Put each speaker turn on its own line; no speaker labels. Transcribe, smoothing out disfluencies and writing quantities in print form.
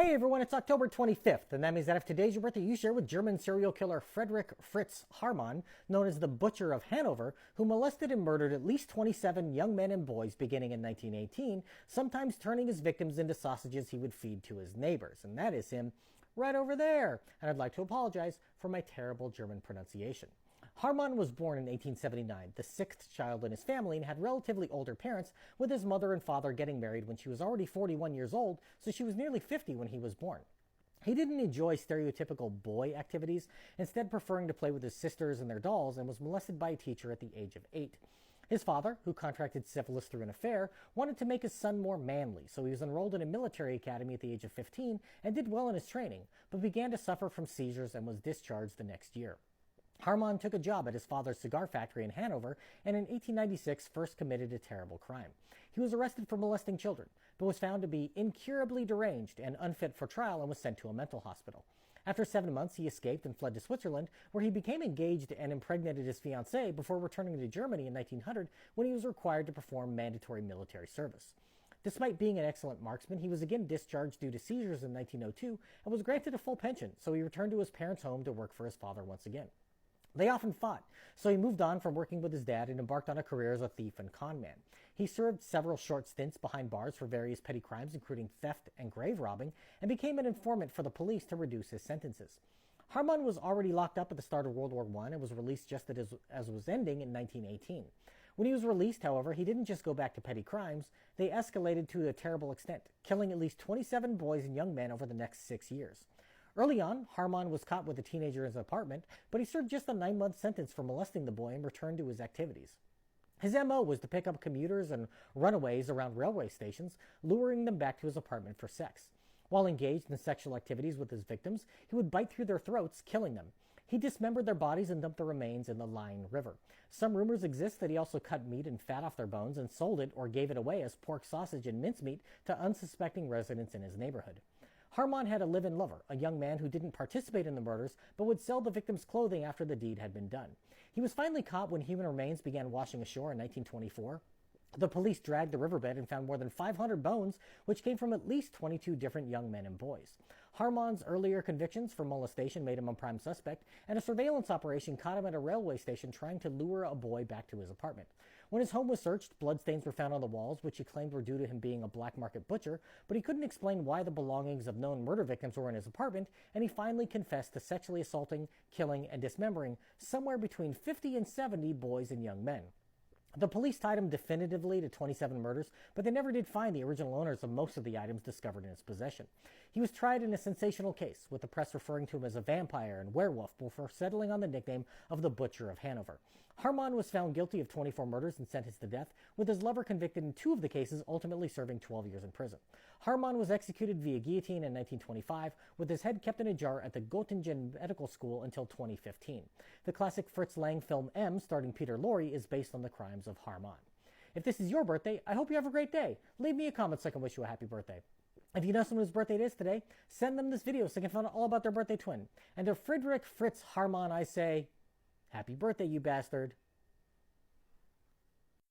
Hey everyone, it's October 25th, and that means that if today's your birthday, you share with German serial killer Friedrich Fritz Haarmann, known as the Butcher of Hanover, who molested and murdered at least 27 young men and boys beginning in 1918, sometimes turning his victims into sausages he would feed to his neighbors. And that is him right over there. And I'd like to apologize for my terrible German pronunciation. Haarmann was born in 1879, the sixth child in his family, and had relatively older parents, with his mother and father getting married when she was already 41 years old, so she was nearly 50 when he was born. He didn't enjoy stereotypical boy activities, instead preferring to play with his sisters and their dolls, and was molested by a teacher at the age of 8. His father, who contracted syphilis through an affair, wanted to make his son more manly, so he was enrolled in a military academy at the age of 15 and did well in his training, but began to suffer from seizures and was discharged the next year. Haarmann took a job at his father's cigar factory in Hanover and in 1896 first committed a terrible crime. He was arrested for molesting children, but was found to be incurably deranged and unfit for trial and was sent to a mental hospital. After 7 months, he escaped and fled to Switzerland, where he became engaged and impregnated his fiancée before returning to Germany in 1900 when he was required to perform mandatory military service. Despite being an excellent marksman, he was again discharged due to seizures in 1902 and was granted a full pension, so he returned to his parents' home to work for his father once again. They often fought, so he moved on from working with his dad and embarked on a career as a thief and con man. He served several short stints behind bars for various petty crimes, including theft and grave robbing, and became an informant for the police to reduce his sentences. Haarmann was already locked up at the start of World War I and was released just as was ending in 1918. When he was released, however, he didn't just go back to petty crimes. They escalated to a terrible extent, killing at least 27 boys and young men over the next 6 years. Early on, Haarmann was caught with a teenager in his apartment, but he served just a 9-month sentence for molesting the boy and returned to his activities. His MO was to pick up commuters and runaways around railway stations, luring them back to his apartment for sex. While engaged in sexual activities with his victims, he would bite through their throats, killing them. He dismembered their bodies and dumped the remains in the Line River. Some rumors exist that he also cut meat and fat off their bones and sold it or gave it away as pork sausage and mincemeat to unsuspecting residents in his neighborhood. Haarmann had a live-in lover, a young man who didn't participate in the murders, but would sell the victim's clothing after the deed had been done. He was finally caught when human remains began washing ashore in 1924. The police dragged the riverbed and found more than 500 bones, which came from at least 22 different young men and boys. Haarmann's earlier convictions for molestation made him a prime suspect, and a surveillance operation caught him at a railway station trying to lure a boy back to his apartment. When his home was searched, bloodstains were found on the walls, which he claimed were due to him being a black market butcher, but he couldn't explain why the belongings of known murder victims were in his apartment, and he finally confessed to sexually assaulting, killing, and dismembering somewhere between 50 and 70 boys and young men. The police tied him definitively to 27 murders, but they never did find the original owners of most of the items discovered in his possession. He was tried in a sensational case, with the press referring to him as a vampire and werewolf before settling on the nickname of the Butcher of Hanover. Haarmann was found guilty of 24 murders and sentenced to death, with his lover convicted in 2 of the cases, ultimately serving 12 years in prison. Haarmann was executed via guillotine in 1925, with his head kept in a jar at the Göttingen Medical School until 2015. The classic Fritz Lang film M, starring Peter Lorre, is based on the crimes of Haarmann. If this is your birthday, I hope you have a great day. Leave me a comment so I can wish you a happy birthday. If you know someone whose birthday it is today, send them this video so they can find out all about their birthday twin. And to Friedrich Fritz Haarmann, I say, happy birthday, you bastard.